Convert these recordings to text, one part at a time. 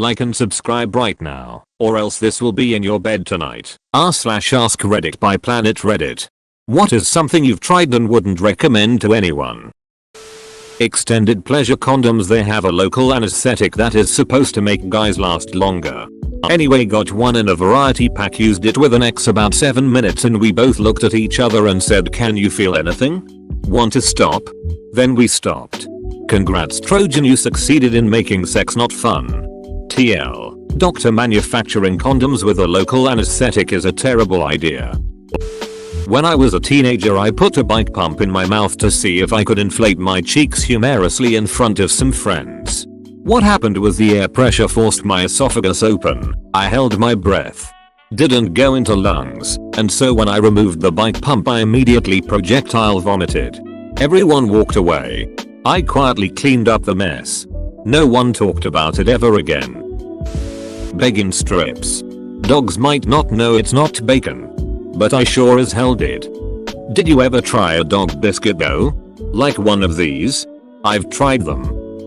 Like and subscribe right now, or else this will be in your bed tonight. r/AskReddit by Planet Reddit. What is something you've tried and wouldn't recommend to anyone? Extended pleasure condoms. They have a local anesthetic that is supposed to make guys last longer. Anyway, got one in a variety pack, used it with an ex about 7 minutes and we both looked at each other and said, "Can you feel anything? Want to stop?" Then we stopped. Congrats Trojan, you succeeded in making sex not fun. TL. Doctor, manufacturing condoms with a local anesthetic is a terrible idea. When I was a teenager, I put a bike pump in my mouth to see if I could inflate my cheeks humorously in front of some friends. What happened was the air pressure forced my esophagus open. I held my breath. Didn't go into lungs, and so when I removed the bike pump I immediately projectile vomited. Everyone walked away. I quietly cleaned up the mess. No one talked about it ever again. Bacon strips. Dogs might not know it's not bacon, but I sure as hell did. Did you ever try a dog biscuit though? Like one of these? I've tried them.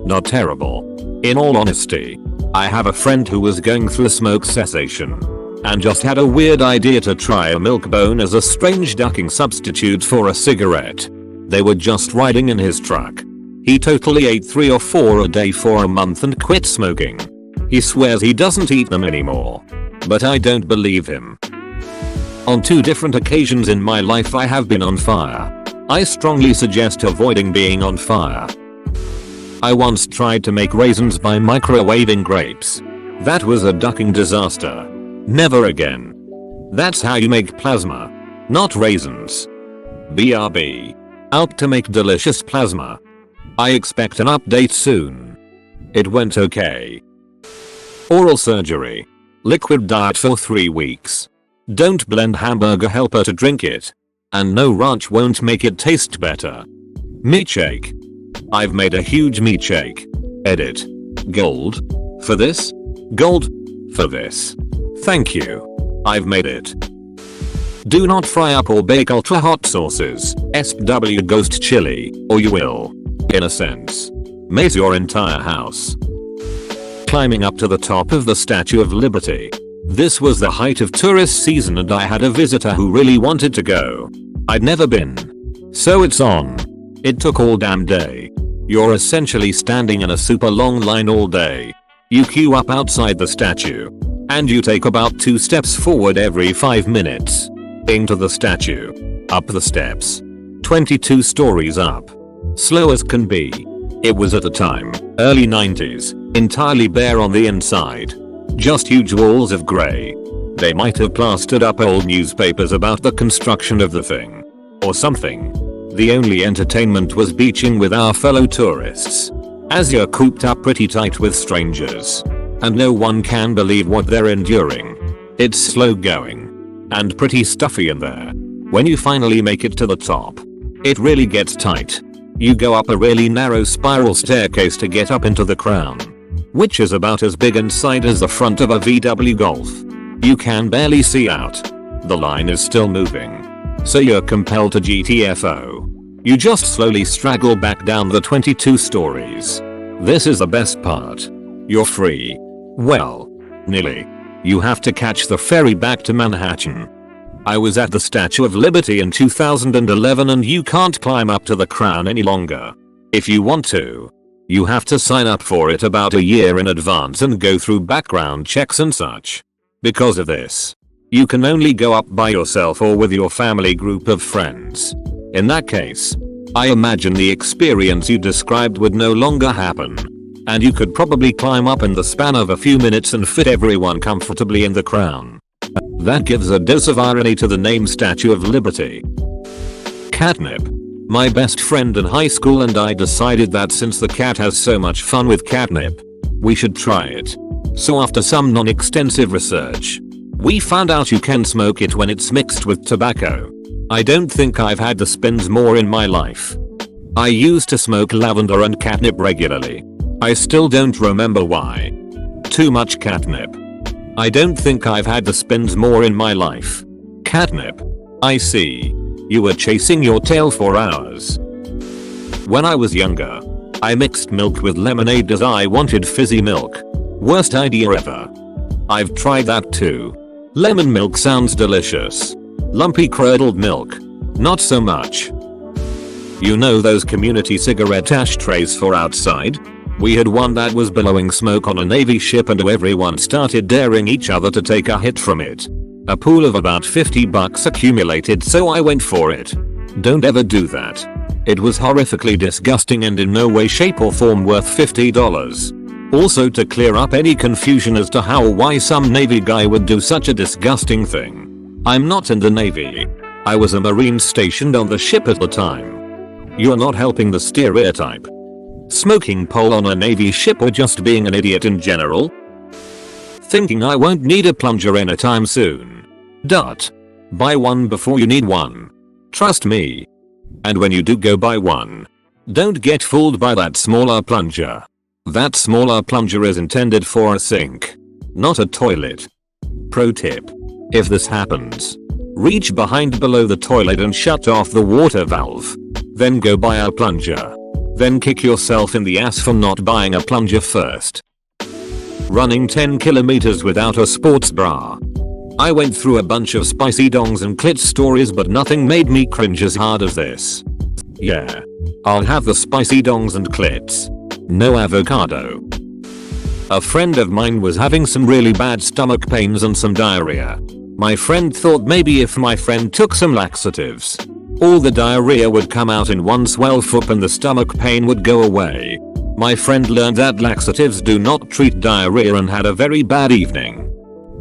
Not terrible. In all honesty, I have a friend who was going through smoke cessation and just had a weird idea to try a milk bone as a strange ducking substitute for a cigarette. They were just riding in his truck. He totally ate 3 or 4 a day for a month and quit smoking. He swears he doesn't eat them anymore, but I don't believe him. On 2 different occasions in my life I have been on fire. I strongly suggest avoiding being on fire. I once tried to make raisins by microwaving grapes. That was a ducking disaster. Never again. That's how you make plasma, not raisins. BRB. Out to make delicious plasma. I expect an update soon. It went okay. Oral surgery. Liquid diet for 3 weeks. Don't blend hamburger helper to drink it. And no ranch won't make it taste better. Meat shake. I've made a huge meat shake. Edit. Gold. For this? Gold. For this. Thank you. I've made it. Do not fry up or bake ultra hot sauces. SW ghost chili, or you will, in a sense, maze your entire house. Climbing up to the top of the Statue of Liberty. This was the height of tourist season and I had a visitor who really wanted to go. I'd never been. So it's on. It took all damn day. You're essentially standing in a super long line all day. You queue up outside the statue. And you take about 2 steps forward every 5 minutes. Into the statue. Up the steps. 22 stories up. Slow as can be. It was at the time, early 90s, entirely bare on the inside. Just huge walls of grey. They might have plastered up old newspapers about the construction of the thing. Or something. The only entertainment was beaching with our fellow tourists. As you're cooped up pretty tight with strangers. And no one can believe what they're enduring. It's slow going. And pretty stuffy in there. When you finally make it to the top, it really gets tight. You go up a really narrow spiral staircase to get up into the crown, which is about as big inside as the front of a VW Golf. You can barely see out. The line is still moving. So you're compelled to GTFO. You just slowly straggle back down the 22 stories. This is the best part. You're free. Well, nearly. You have to catch the ferry back to Manhattan. I was at the Statue of Liberty in 2011 and you can't climb up to the crown any longer. If you want to, you have to sign up for it about a year in advance and go through background checks and such. Because of this, you can only go up by yourself or with your family group of friends. In that case, I imagine the experience you described would no longer happen. And you could probably climb up in the span of a few minutes and fit everyone comfortably in the crown. That gives a dose of irony to the name Statue of Liberty. Catnip. My best friend in high school and I decided that since the cat has so much fun with catnip, we should try it. So after some non-extensive research, we found out you can smoke it when it's mixed with tobacco. I don't think I've had the spins more in my life. I used to smoke lavender and catnip regularly. I still don't remember why. Too much catnip. I don't think I've had the spins more in my life. Catnip. I see. You were chasing your tail for hours. When I was younger, I mixed milk with lemonade as I wanted fizzy milk. Worst idea ever. I've tried that too. Lemon milk sounds delicious. Lumpy curdled milk. Not so much. You know those community cigarette ashtrays for outside? We had one that was billowing smoke on a Navy ship and everyone started daring each other to take a hit from it. A pool of about $50 accumulated, so I went for it. Don't ever do that. It was horrifically disgusting and in no way shape or form worth $50. Also, to clear up any confusion as to how or why some Navy guy would do such a disgusting thing. I'm not in the Navy. I was a Marine stationed on the ship at the time. You're not helping the stereotype. Smoking pole on a Navy ship or just being an idiot in general? Thinking I won't need a plunger anytime soon. Buy one before you need one. Trust me. And when you do go buy one, don't get fooled by that smaller plunger. That smaller plunger is intended for a sink, not a toilet. Pro tip. If this happens, reach behind below the toilet and shut off the water valve. Then go buy a plunger. Then kick yourself in the ass for not buying a plunger first. Running 10 kilometers without a sports bra. I went through a bunch of spicy dongs and clit stories, but nothing made me cringe as hard as this. Yeah. I'll have the spicy dongs and clits. No avocado. A friend of mine was having some really bad stomach pains and some diarrhea. My friend thought maybe if my friend took some laxatives, all the diarrhea would come out in one swell swoop and the stomach pain would go away. My friend learned that laxatives do not treat diarrhea and had a very bad evening.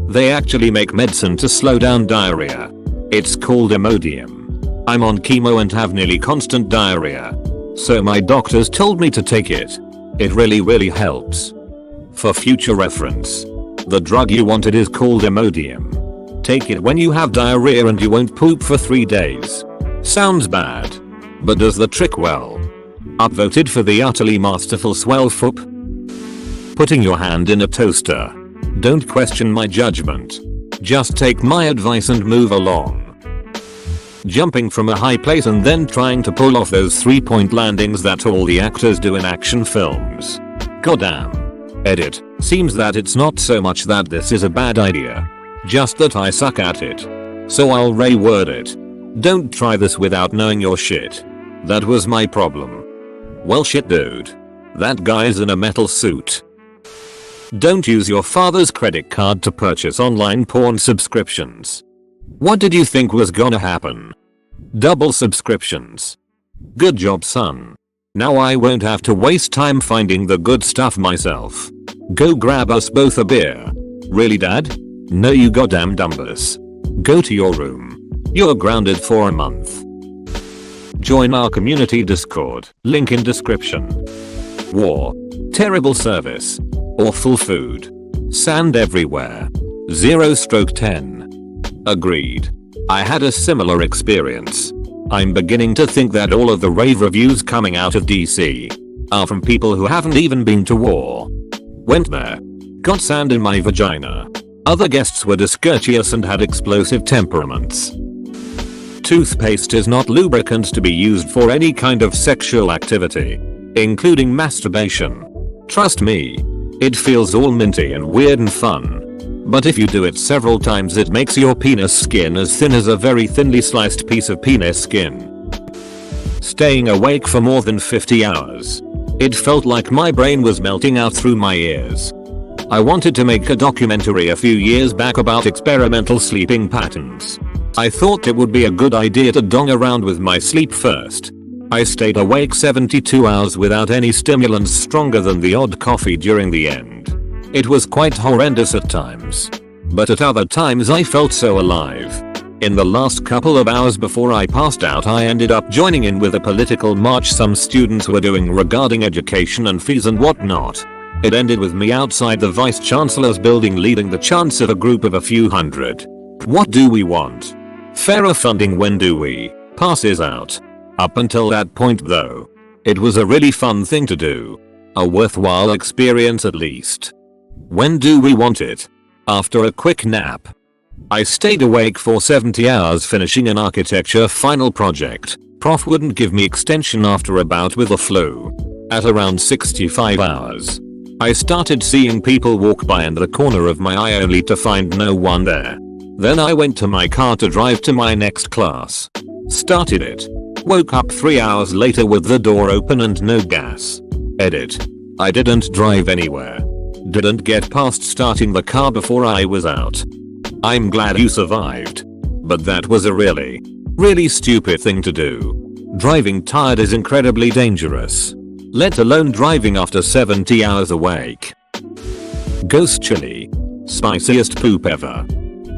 They actually make medicine to slow down diarrhea. It's called Imodium. I'm on chemo and have nearly constant diarrhea. So my doctors told me to take it. It really helps. For future reference, the drug you wanted is called Imodium. Take it when you have diarrhea and you won't poop for 3 days. Sounds bad, but does the trick well. Upvoted for the utterly masterful swell foop. Putting your hand in a toaster. Don't question my judgment. Just take my advice and move along. Jumping from a high place and then trying to pull off those 3-point landings that all the actors do in action films. Goddamn. Edit. Seems that it's not so much that this is a bad idea, just that I suck at it. So I'll reword it. Don't try this without knowing your shit. That was my problem. Well shit dude. That guy's in a metal suit. Don't use your father's credit card to purchase online porn subscriptions. What did you think was gonna happen? Double subscriptions. Good job, son. Now I won't have to waste time finding the good stuff myself. Go grab us both a beer. Really, Dad? No, you goddamn dumbus. Go to your room. You're grounded for a month. Join our community Discord. Link in description. War. Terrible service. Awful food. Sand everywhere. 0/10. Agreed. I had a similar experience. I'm beginning to think that all of the rave reviews coming out of DC are from people who haven't even been to war. Went there. Got sand in my vagina. Other guests were discourteous and had explosive temperaments. Toothpaste is not lubricant to be used for any kind of sexual activity, including masturbation. Trust me, it feels all minty and weird and fun. But if you do it several times, it makes your penis skin as thin as a very thinly sliced piece of penis skin. Staying awake for more than 50 hours. It felt like my brain was melting out through my ears. I wanted to make a documentary a few years back about experimental sleeping patterns. I thought it would be a good idea to dong around with my sleep first. I stayed awake 72 hours without any stimulants stronger than the odd coffee during the end. It was quite horrendous at times. But at other times I felt so alive. In the last couple of hours before I passed out, I ended up joining in with a political march some students were doing regarding education and fees and whatnot. It ended with me outside the Vice Chancellor's building leading the chants of a group of a few hundred. What do we want? Fairer funding. When do we? Passes out. Up until that point though, it was a really fun thing to do. A worthwhile experience at least. When do we want it? After a quick nap. I stayed awake for 70 hours finishing an architecture final project. Prof wouldn't give me extension after a bout with the flu. At around 65 hours, I started seeing people walk by in the corner of my eye only to find no one there. Then I went to my car to drive to my next class. Started it. Woke up 3 hours later with the door open and no gas. Edit. I didn't drive anywhere. Didn't get past starting the car before I was out. I'm glad you survived. But that was a really stupid thing to do. Driving tired is incredibly dangerous. Let alone driving after 70 hours awake. Ghost chili. Spiciest poop ever.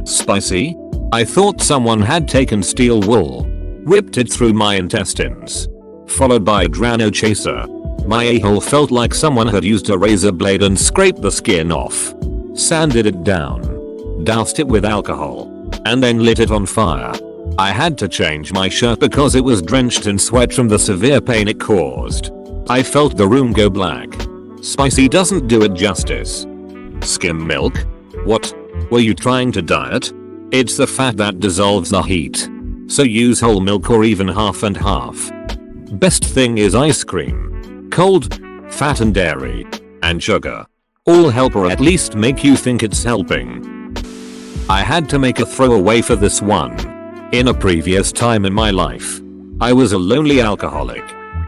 Spicy? I thought someone had taken steel wool, ripped it through my intestines, followed by a Drano chaser. My a-hole felt like someone had used a razor blade and scraped the skin off, sanded it down, doused it with alcohol, and then lit it on fire. I had to change my shirt because it was drenched in sweat from the severe pain it caused. I felt the room go black. Spicy doesn't do it justice. Skim milk? What? Were you trying to diet? It's the fat that dissolves the heat. So use whole milk or even half and half. Best thing is ice cream. Cold, fat and dairy, and sugar. All help or at least make you think it's helping. I had to make a throwaway for this one. In a previous time in my life, I was a lonely alcoholic.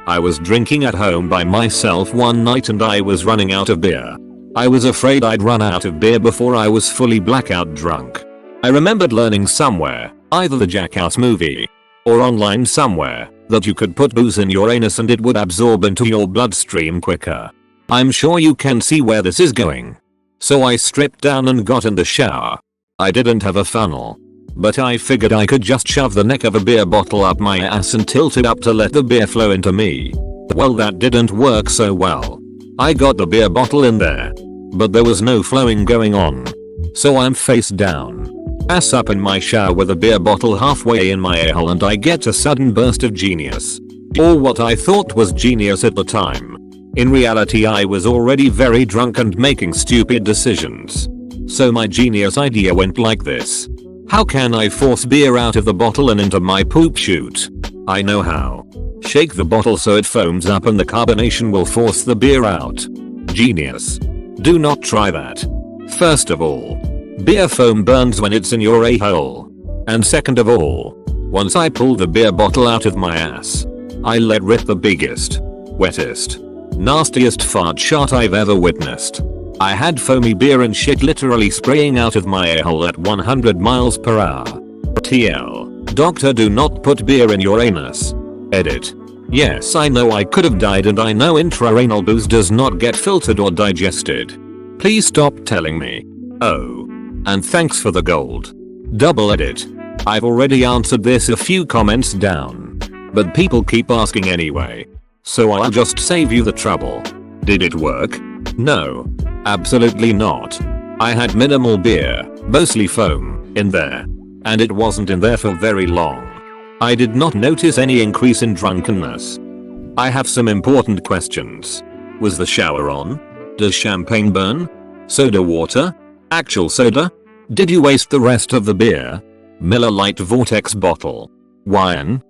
I was drinking at home by myself one night and I was running out of beer. I was afraid I'd run out of beer before I was fully blackout drunk. I remembered learning somewhere, either the Jackass movie or online somewhere, that you could put booze in your anus and it would absorb into your bloodstream quicker. I'm sure you can see where this is going. So I stripped down and got in the shower. I didn't have a funnel, but I figured I could just shove the neck of a beer bottle up my ass and tilt it up to let the beer flow into me. Well, that didn't work so well. I got the beer bottle in there, but there was no flowing going on. So I'm face down, ass up in my shower with a beer bottle halfway in my a-hole and I get a sudden burst of genius. Or what I thought was genius at the time. In reality I was already very drunk and making stupid decisions. So my genius idea went like this. How can I force beer out of the bottle and into my poop chute? I know how. Shake the bottle so it foams up and the carbonation will force the beer out. Genius. Do not try that. First of all, beer foam burns when it's in your a-hole. And second of all, once I pulled the beer bottle out of my ass, I let rip the biggest, wettest, nastiest fart shot I've ever witnessed. I had foamy beer and shit literally spraying out of my a-hole at 100 miles per hour. TL. Doctor, do not put beer in your anus. Edit. Yes, I know I could have died and I know intrarenal booze does not get filtered or digested. Please stop telling me. Oh. And thanks for the gold. Double edit. I've already answered this a few comments down, but people keep asking anyway. So I'll just save you the trouble. Did it work? No. Absolutely not. I had minimal beer, mostly foam, in there. And it wasn't in there for very long. I did not notice any increase in drunkenness. I have some important questions. Was the shower on? Does champagne burn? Soda water? Actual soda? Did you waste the rest of the beer? Miller Lite Vortex bottle. Wine?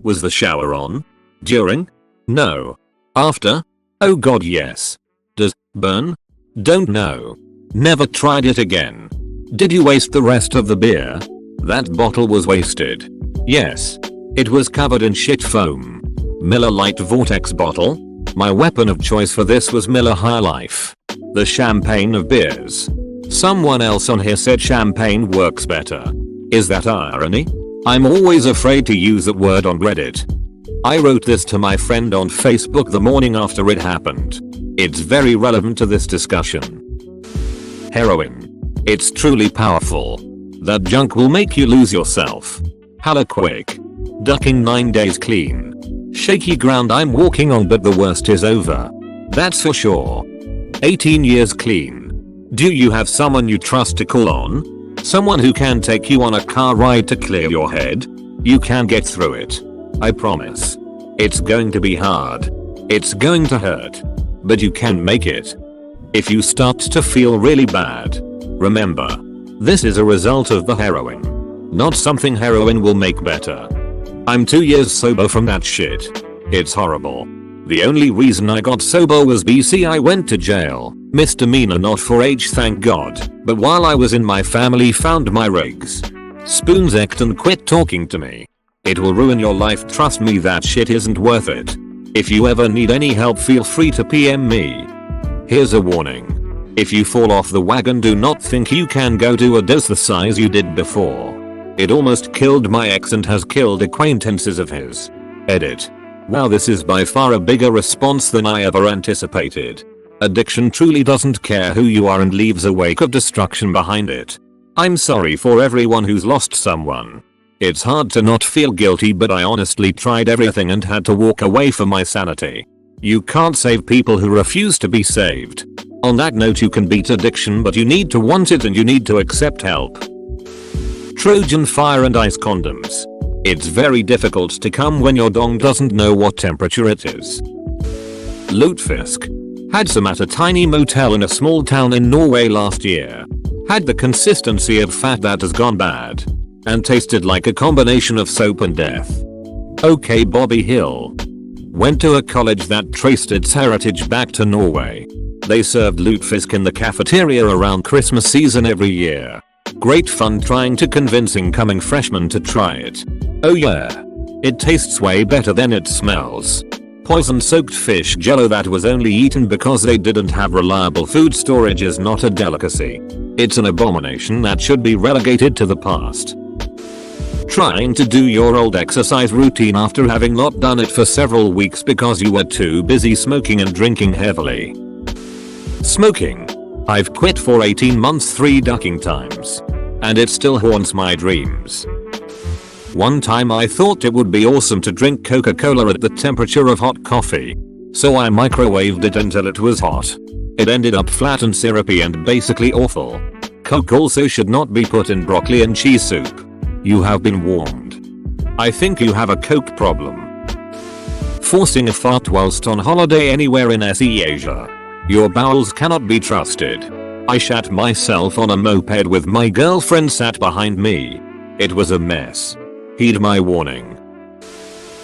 Was the shower on? During? No. After? Oh god, yes. Does burn? Don't know. Never tried it again. Did you waste the rest of the beer? That bottle was wasted. Yes. It was covered in shit foam. Miller Lite Vortex bottle? My weapon of choice for this was Miller High Life, the champagne of beers. Someone else on here said champagne works better. Is that irony? I'm always afraid to use that word on Reddit. I wrote this to my friend on Facebook the morning after it happened. It's very relevant to this discussion. Heroin. It's truly powerful. That junk will make you lose yourself. Hella quick. Ducking 9 days clean. Shaky ground I'm walking on, but the worst is over. That's for sure. 18 years clean. Do you have someone you trust to call on? Someone who can take you on a car ride to clear your head? You can get through it. I promise. It's going to be hard. It's going to hurt. But you can make it. If you start to feel really bad, remember, this is a result of the heroin, not something heroin will make better. I'm 2 years sober from that shit. It's horrible. The only reason I got sober was BC I went to jail. Misdemeanor not for age thank god, but while I was in my family found my rigs. Spoons act and quit talking to me. It will ruin your life, trust me, that shit isn't worth it. If you ever need any help feel free to PM me. Here's a warning. If you fall off the wagon do not think you can go do a dose the size you did before. It almost killed my ex and has killed acquaintances of his. Edit. Wow, this is by far a bigger response than I ever anticipated. Addiction truly doesn't care who you are and leaves a wake of destruction behind it. I'm sorry for everyone who's lost someone. It's hard to not feel guilty, but I honestly tried everything and had to walk away for my sanity. You can't save people who refuse to be saved. On that note, you can beat addiction, but you need to want it and you need to accept help. Trojan fire and ice condoms. It's very difficult to come when your dong doesn't know what temperature it is. Lutefisk. Had some at a tiny motel in a small town in Norway last year. Had the consistency of fat that has gone bad. And tasted like a combination of soap and death. Okay, Bobby Hill. Went to a college that traced its heritage back to Norway. They served lutefisk in the cafeteria around Christmas season every year. Great fun trying to convince incoming freshmen to try it. Oh yeah. It tastes way better than it smells. Poison-soaked fish jello that was only eaten because they didn't have reliable food storage is not a delicacy. It's an abomination that should be relegated to the past. Trying to do your old exercise routine after having not done it for several weeks because you were too busy smoking and drinking heavily. Smoking. I've quit for 18 months 3 ducking times. And it still haunts my dreams. One time I thought it would be awesome to drink Coca-Cola at the temperature of hot coffee. So I microwaved it until it was hot. It ended up flat and syrupy and basically awful. Coke also should not be put in broccoli and cheese soup. You have been warned. I think you have a Coke problem. Forcing a fart whilst on holiday anywhere in SE Asia. Your bowels cannot be trusted. I shat myself on a moped with my girlfriend sat behind me. It was a mess. Heed my warning.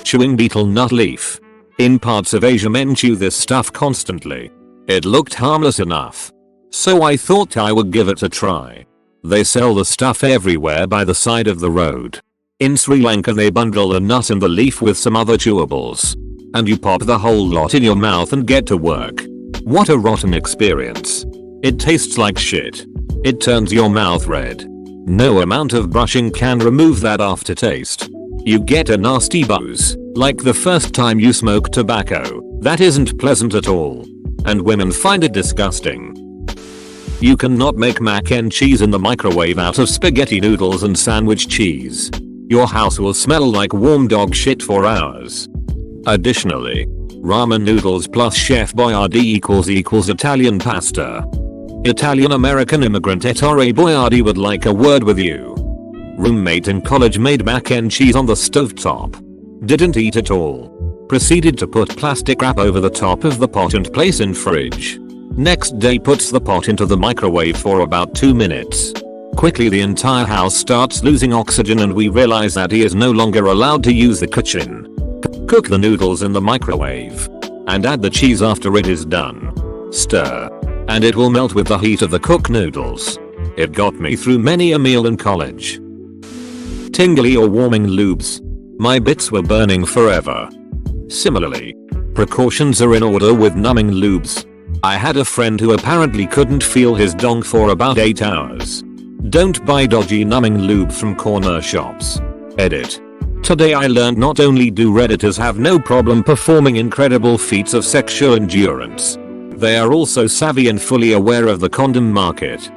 Chewing beetle nut leaf. In parts of Asia men chew this stuff constantly. It looked harmless enough. So I thought I would give it a try. They sell the stuff everywhere by the side of the road. In Sri Lanka they bundle the nut and the leaf with some other chewables. And you pop the whole lot in your mouth and get to work. What a rotten experience. It tastes like shit. It turns your mouth red. No amount of brushing can remove that aftertaste. You get a nasty buzz, like the first time you smoke tobacco. That isn't pleasant at all. And women find it disgusting. You cannot make mac and cheese in the microwave out of spaghetti noodles and sandwich cheese. Your house will smell like warm dog shit for hours. Additionally, ramen noodles plus Chef Boyardee equals Italian pasta. Italian American immigrant Ettore Boyardee would like a word with you. Roommate in college made mac and cheese on the stovetop. Didn't eat it all. Proceeded to put plastic wrap over the top of the pot and place in fridge. Next day puts the pot into the microwave for about 2 minutes. Quickly the entire house starts losing oxygen and we realize that he is no longer allowed to use the kitchen. Cook the noodles in the microwave. And add the cheese after it is done. Stir. And it will melt with the heat of the cooked noodles. It got me through many a meal in college. Tingly or warming lubes. My bits were burning forever. Similarly, precautions are in order with numbing lubes. I had a friend who apparently couldn't feel his dong for about 8 hours. Don't buy dodgy numbing lube from corner shops. Edit. Today I learned not only do Redditors have no problem performing incredible feats of sexual endurance, they are also savvy and fully aware of the condom market.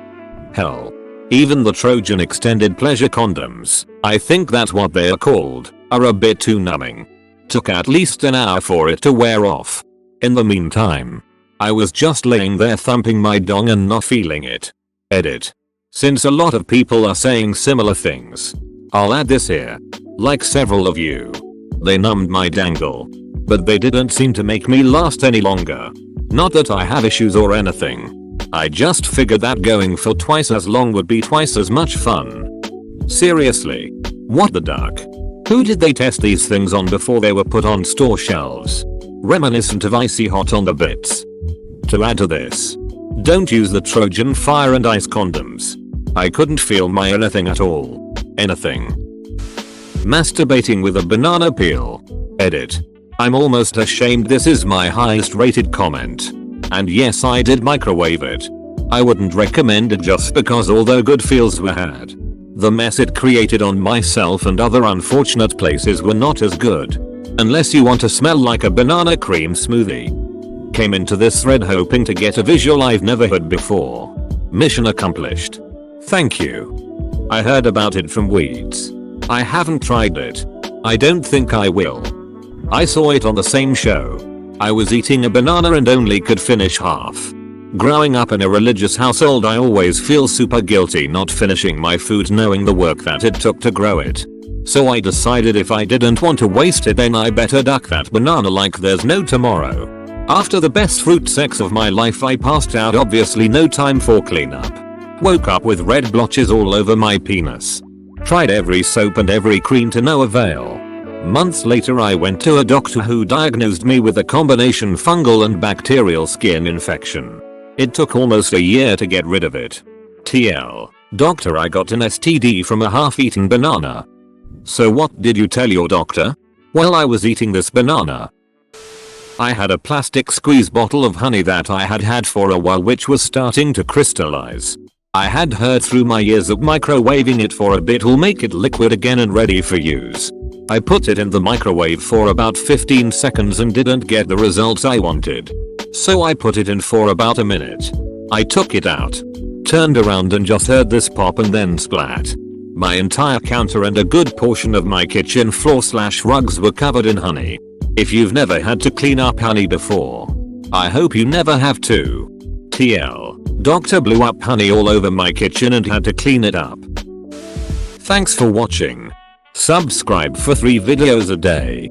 Hell, even the Trojan extended pleasure condoms, I think that's what they are called, are a bit too numbing. Took at least an hour for it to wear off. In the meantime, I was just laying there thumping my dong and not feeling it. Edit. Since a lot of people are saying similar things, I'll add this here. Like several of you. They numbed my dangle. But they didn't seem to make me last any longer. Not that I have issues or anything. I just figured that going for twice as long would be twice as much fun. Seriously. What the duck? Who did they test these things on before they were put on store shelves? Reminiscent of Icy Hot on the Bits. To add to this, Don't use the Trojan fire and ice condoms. I couldn't feel my anything at all. Anything. Masturbating with a banana peel. Edit. I'm almost ashamed this is my highest rated comment. And yes, I did microwave it. I wouldn't recommend it just because although good feels were had, the mess it created on myself and other unfortunate places were not as good. Unless you want to smell like a banana cream smoothie. Came into this thread hoping to get a visual I've never heard before. Mission accomplished. Thank you. I heard about it from Weeds. I haven't tried it. I don't think I will. I saw it on the same show. I was eating a banana and only could finish half. Growing up in a religious household, I always feel super guilty not finishing my food knowing the work that it took to grow it. So I decided if I didn't want to waste it then I better duck that banana like there's no tomorrow. After the best fruit sex of my life I passed out, obviously no time for cleanup. Woke up with red blotches all over my penis. Tried every soap and every cream to no avail. Months later I went to a doctor who diagnosed me with a combination fungal and bacterial skin infection. It took almost a year to get rid of it. TL. Doctor, I got an STD from a half-eaten banana. So what did you tell your doctor? Well, I was eating this banana. I had a plastic squeeze bottle of honey that I had had for a while which was starting to crystallize. I had heard through my years that microwaving it for a bit will make it liquid again and ready for use. I put it in the microwave for about 15 seconds and didn't get the results I wanted. So I put it in for about a minute. I took it out, turned around and just heard this pop and then splat. My entire counter and a good portion of my kitchen floor/rugs were covered in honey. If you've never had to clean up honey before, I hope you never have to. TL. Doctor blew up honey all over my kitchen and had to clean it up. Thanks for watching. Subscribe for 3 videos a day.